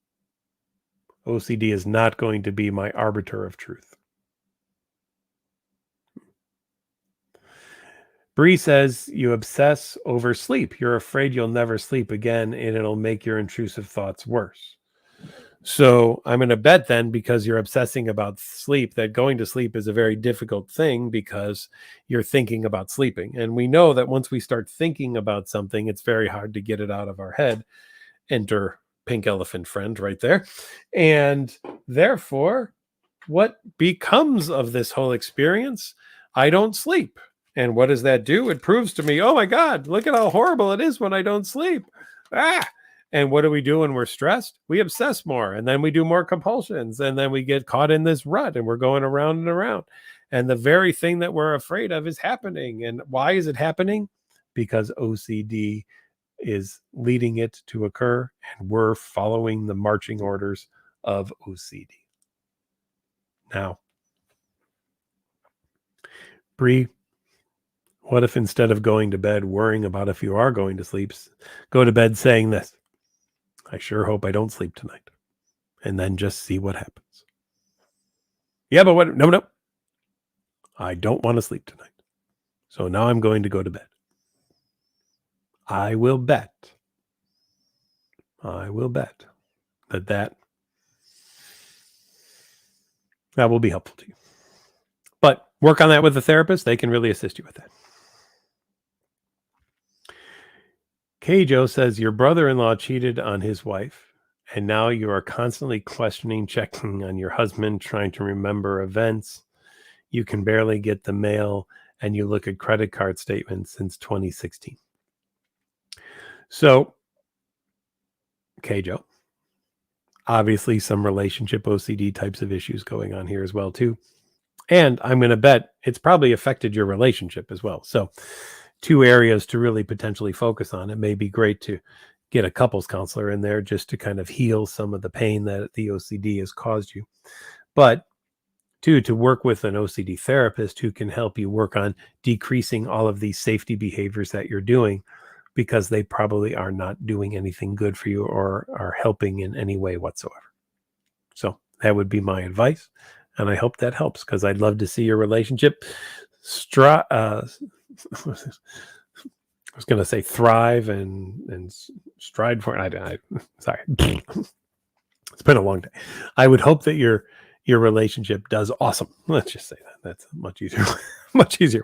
OCD is not going to be my arbiter of truth. Bree says, you obsess over sleep. You're afraid you'll never sleep again, and it'll make your intrusive thoughts worse. So I'm going to bet then, because you're obsessing about sleep, that going to sleep is a very difficult thing because you're thinking about sleeping. And we know that once we start thinking about something, it's very hard to get it out of our head. Enter pink elephant friend right there. And therefore, what becomes of this whole experience? I don't sleep. And what does that do? It proves to me, oh my God, look at how horrible it is when I don't sleep. And what do we do when we're stressed? We obsess more, and then we do more compulsions, and then we get caught in this rut, and we're going around and around. And the very thing that we're afraid of is happening. And why is it happening? Because OCD is leading it to occur, and we're following the marching orders of OCD. Now, Bree, what if instead of going to bed worrying about if you are going to sleep, go to bed saying this: I sure hope I don't sleep tonight. And then just see what happens. Yeah, but what? No. I don't want to sleep tonight. So now I'm going to go to bed. I will bet that will be helpful to you. But work on that with a therapist. They can really assist you with that. Joe says, your brother-in-law cheated on his wife, and now you are constantly questioning, checking on your husband, trying to remember events. You can barely get the mail, and you look at credit card statements since 2016. So, Joe, obviously some relationship OCD types of issues going on here as well, too. And I'm going to bet it's probably affected your relationship as well. So, two areas to really potentially focus on. It may be great to get a couples counselor in there just to kind of heal some of the pain that the OCD has caused you. But two, to work with an OCD therapist who can help you work on decreasing all of these safety behaviors that you're doing, because they probably are not doing anything good for you or are helping in any way whatsoever. So that would be my advice. And I hope that helps, because I'd love to see your relationship I was going to say thrive and stride for it. Sorry. It's been a long day. I would hope that your relationship does awesome. Let's just say that. That's a much easier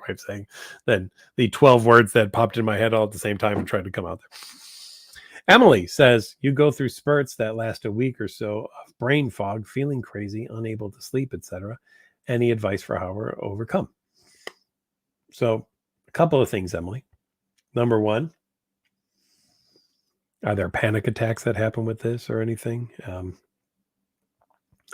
way of saying than the 12 words that popped in my head all at the same time and tried to come out there. Emily says, you go through spurts that last a week or so of brain fog, feeling crazy, unable to sleep, etc. Any advice for how to overcome? So a couple of things, Emily. Number one, are there panic attacks that happen with this or anything?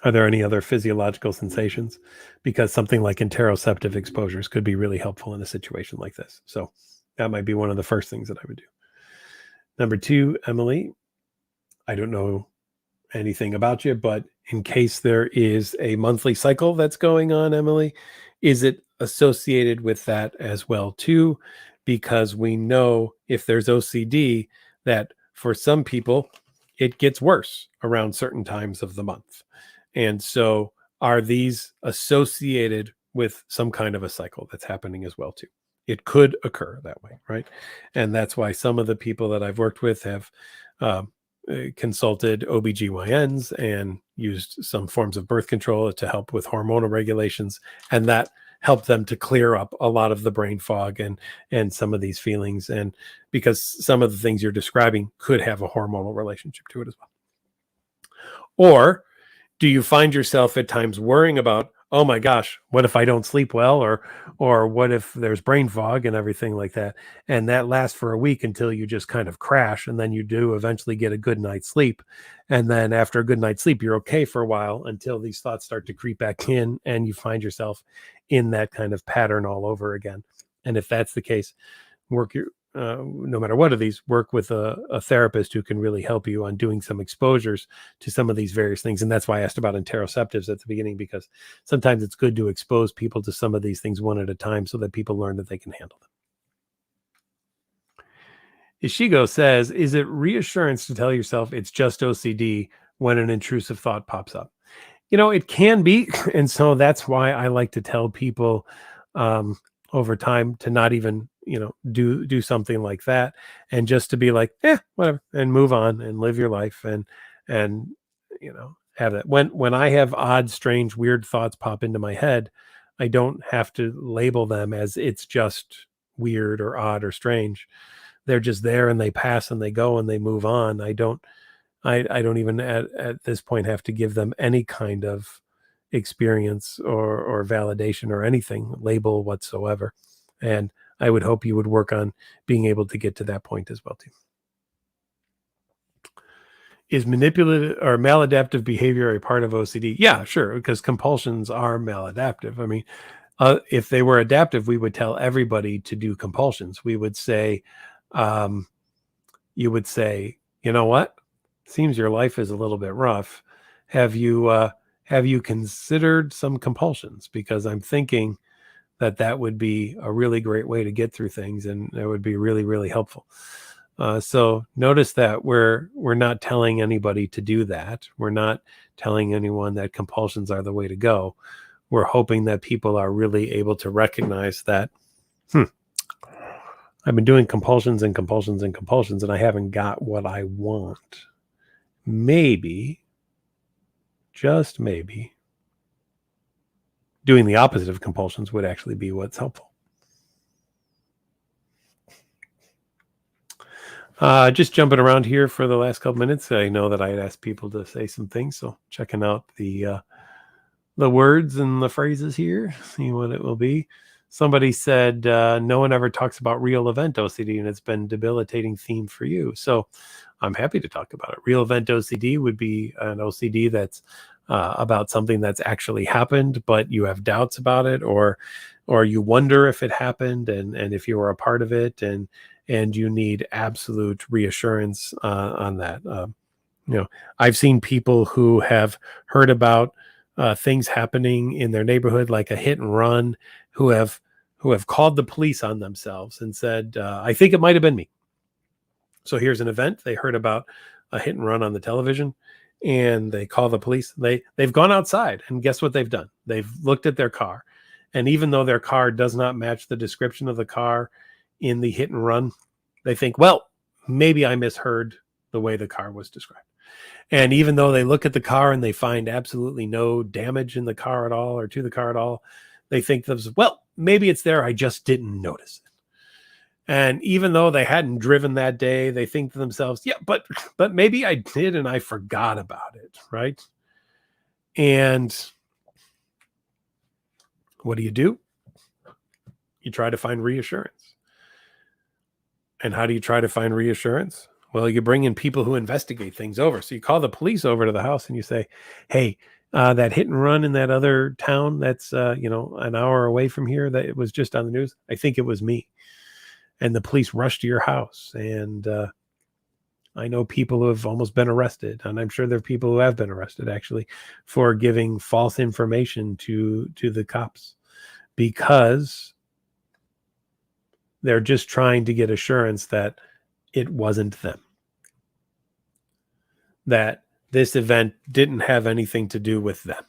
Are there any other physiological sensations? Because something like interoceptive exposures could be really helpful in a situation like this. So that might be one of the first things that I would do. Number two, Emily, I don't know anything about you, but in case there is a monthly cycle that's going on, Emily, is it associated with that as well too? Because we know if there's OCD that for some people, it gets worse around certain times of the month. And so are these associated with some kind of a cycle that's happening as well too? It could occur that way, right? And that's why some of the people that I've worked with have consulted OBGYNs and used some forms of birth control to help with hormonal regulations. And that helped them to clear up a lot of the brain fog and some of these feelings. And because some of the things you're describing could have a hormonal relationship to it as well. Or do you find yourself at times worrying about oh my gosh, what if I don't sleep well, or what if there's brain fog and everything like that. And that lasts for a week until you just kind of crash, and then you do eventually get a good night's sleep. And then after a good night's sleep, you're okay for a while until these thoughts start to creep back in and you find yourself in that kind of pattern all over again. And if that's the case, work your no matter what of these, work with a therapist who can really help you on doing some exposures to some of these various things. And that's why I asked about interoceptives at the beginning, because sometimes it's good to expose people to some of these things one at a time so that people learn that they can handle them. Ishigo says, is it reassurance to tell yourself it's just OCD when an intrusive thought pops up? It can be. And so that's why I like to tell people over time to not even, do something like that, and just to be like, whatever, and move on and live your life, and, have that. When I have odd, strange, weird thoughts pop into my head, I don't have to label them as it's just weird or odd or strange. They're just there and they pass and they go and they move on. I don't even at this point have to give them any kind of experience or validation or anything label whatsoever. And I would hope you would work on being able to get to that point as well too. Is manipulative or maladaptive behavior a part of OCD? Yeah, sure, because compulsions are maladaptive. I mean, if they were adaptive, we would tell everybody to do compulsions. We would say, you would say, you know what? Seems your life is a little bit rough. Have you considered some compulsions? Because I'm thinking that would be a really great way to get through things, and that would be really, really helpful. So notice that we're not telling anybody to do that. We're not telling anyone that compulsions are the way to go. We're hoping that people are really able to recognize that, I've been doing compulsions and compulsions and compulsions, and I haven't got what I want. Maybe, just maybe, doing the opposite of compulsions would actually be what's helpful. Just jumping around here for the last couple minutes. I know that I had asked people to say some things, so checking out the words and the phrases here, see what it will be. Somebody said, no one ever talks about real event OCD, and it's been a debilitating theme for you. So I'm happy to talk about it. Real event OCD would be an OCD that's about something that's actually happened, but you have doubts about it, or you wonder if it happened and if you were a part of it, and you need absolute reassurance on that. I've seen people who have heard about things happening in their neighborhood, like a hit and run, who have called the police on themselves and said, I think it might have been me. So here's an event. They heard about a hit and run on the television, and they call the police. They've gone outside, and guess what they've done? They've looked at their car. And even though their car does not match the description of the car in the hit and run, they think, well, maybe I misheard the way the car was described. And even though they look at the car and they find absolutely no damage in the car at all, or to the car at all, they think themselves, well, maybe it's there, I just didn't notice it. And even though they hadn't driven that day, they think to themselves, yeah, but maybe I did and I forgot about it, right? And what do? You try to find reassurance. And how do you try to find reassurance? Well, you bring in people who investigate things over. So you call the police over to the house and you say, hey, that hit and run in that other town that's, an hour away from here, that it was just on the news, I think it was me. And the police rush to your house. And I know people who have almost been arrested. And I'm sure there are people who have been arrested, actually, for giving false information to the cops, because they're just trying to get assurance that it wasn't them, that this event didn't have anything to do with them,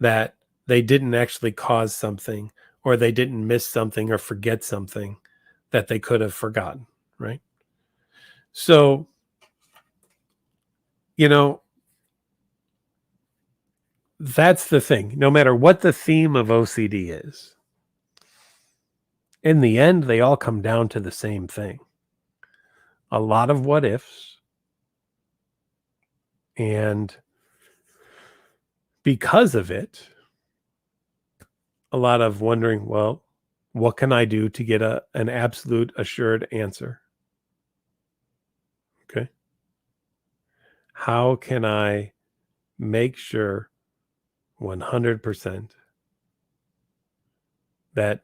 that they didn't actually cause something, or they didn't miss something or forget something that they could have forgotten, right? So, that's the thing. No matter what the theme of OCD is, in the end, they all come down to the same thing. A lot of what ifs, and because of it, a lot of wondering, well, what can I do to get an absolute assured answer? Okay. How can I make sure 100% that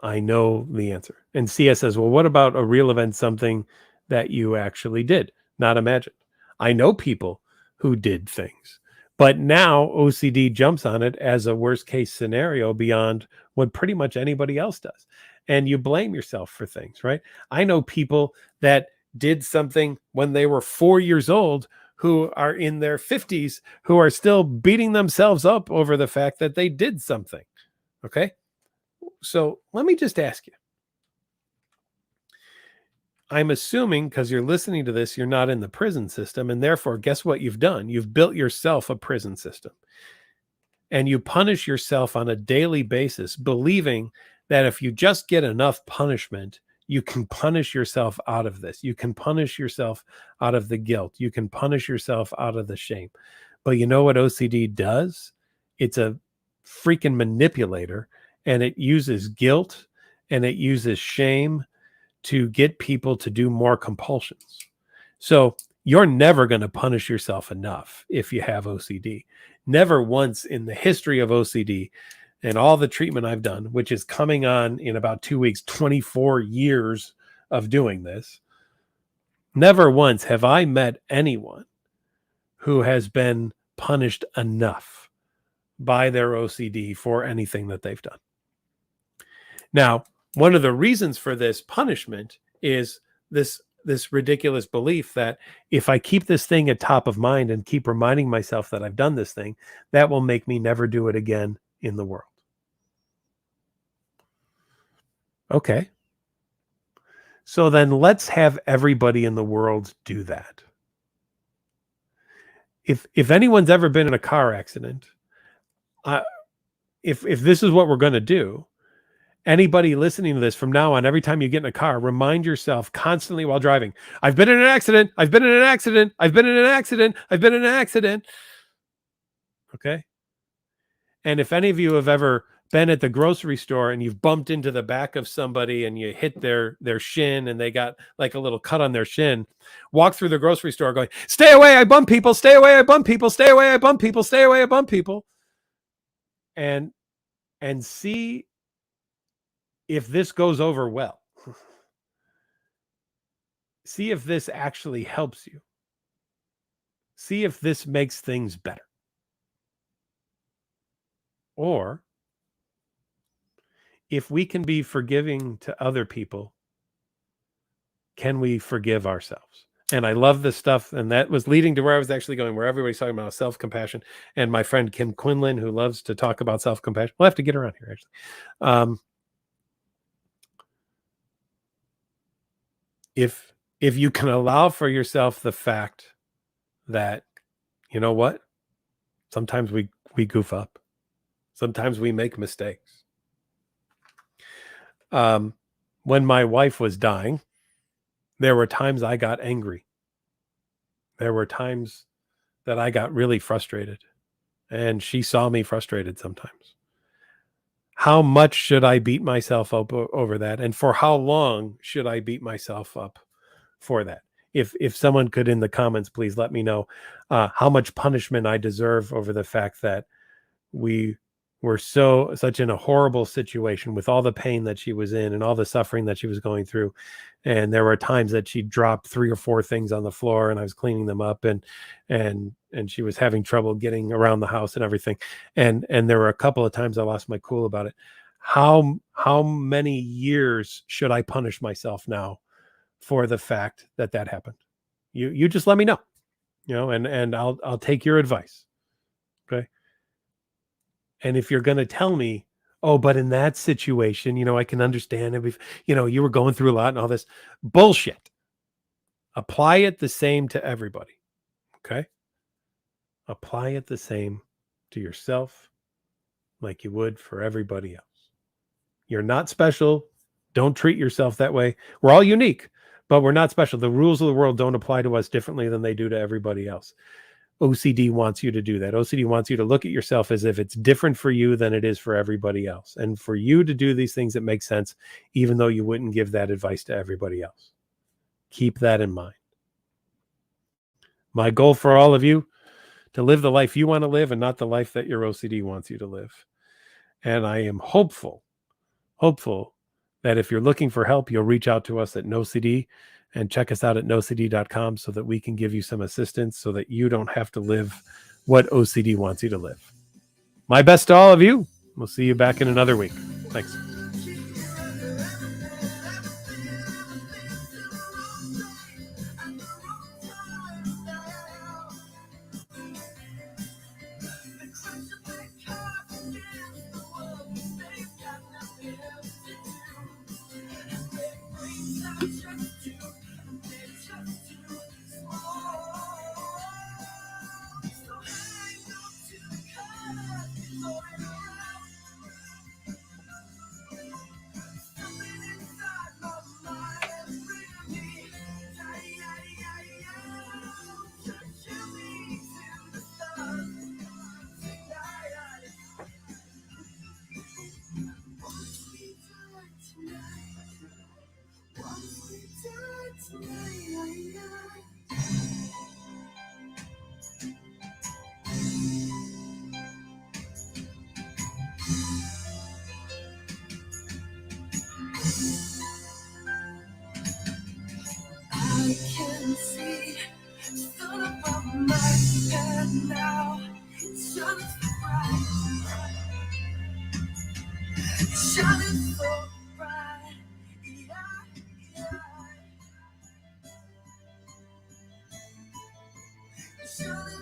I know the answer? And CS says, well, what about a real event, something that you actually did, not imagined? I know people who did things, but now OCD jumps on it as a worst case scenario beyond what pretty much anybody else does. And you blame yourself for things, right? I know people that did something when they were 4 years old who are in their 50s who are still beating themselves up over the fact that they did something. Okay. So let me just ask you. I'm assuming because you're listening to this, you're not in the prison system. And therefore, guess what you've done? You've built yourself a prison system. And you punish yourself on a daily basis, believing that if you just get enough punishment, you can punish yourself out of this. You can punish yourself out of the guilt. You can punish yourself out of the shame. But you know what OCD does? It's a freaking manipulator, and it uses guilt and it uses shame to get people to do more compulsions. So you're never going to punish yourself enough if you have OCD. Never once in the history of OCD and all the treatment I've done, which is coming on in about 2 weeks, 24 years of doing this, never once have I met anyone who has been punished enough by their OCD for anything that they've done. Now, one of the reasons for this punishment is this ridiculous belief that if I keep this thing at top of mind and keep reminding myself that I've done this thing, that will make me never do it again in the world. Okay. So then let's have everybody in the world do that. If anyone's ever been in a car accident, if this is what we're going to do, anybody listening to this from now on, every time you get in a car, remind yourself constantly while driving, I've been in an accident. I've been in an accident. I've been in an accident. I've been in an accident. Okay. And if any of you have ever been at the grocery store and you've bumped into the back of somebody and you hit their shin and they got like a little cut on their shin, walk through the grocery store going, stay away, I bump people, stay away, I bump people, stay away, I bump people, stay away, I bump people. And see if this goes over well. See if this actually helps you. See if this makes things better. Or if we can be forgiving to other people, can we forgive ourselves? And I love this stuff. And that was leading to where I was actually going, where everybody's talking about self-compassion. And my friend Kim Quinlan, who loves to talk about self-compassion, we'll have to get her on here, actually. If you can allow for yourself the fact that, you know what, sometimes we goof up, sometimes we make mistakes. When my wife was dying, there were times I got angry. There were times that I got really frustrated, and she saw me frustrated sometimes. How much should I beat myself up over that? And for how long should I beat myself up for that? If someone could in the comments, please let me know how much punishment I deserve over the fact that we were such in a horrible situation with all the pain that she was in and all the suffering that she was going through. And there were times that she dropped 3 or 4 things on the floor and I was cleaning them up and she was having trouble getting around the house and everything. And there were a couple of times I lost my cool about it. How many years should I punish myself now for the fact that happened? You just let me know, and I'll take your advice. Okay. And if you're going to tell me, oh, but in that situation, I can understand if, you were going through a lot and all this bullshit, apply it the same to everybody. Okay. Apply it the same to yourself like you would for everybody else. You're not special. Don't treat yourself that way. We're all unique, but we're not special. The rules of the world don't apply to us differently than they do to everybody else. OCD wants you to do that. OCD wants you to look at yourself as if it's different for you than it is for everybody else. And for you to do these things that make sense, even though you wouldn't give that advice to everybody else. Keep that in mind. My goal for all of you, to live the life you want to live and not the life that your OCD wants you to live. And I am hopeful that if you're looking for help, you'll reach out to us at NoCD and check us out at nocd.com so that we can give you some assistance so that you don't have to live what OCD wants you to live. My best to all of you. We'll see you back in another week. Thanks. I can see sun above my head now. It shines so bright. It shines so bright. Yeah. It shines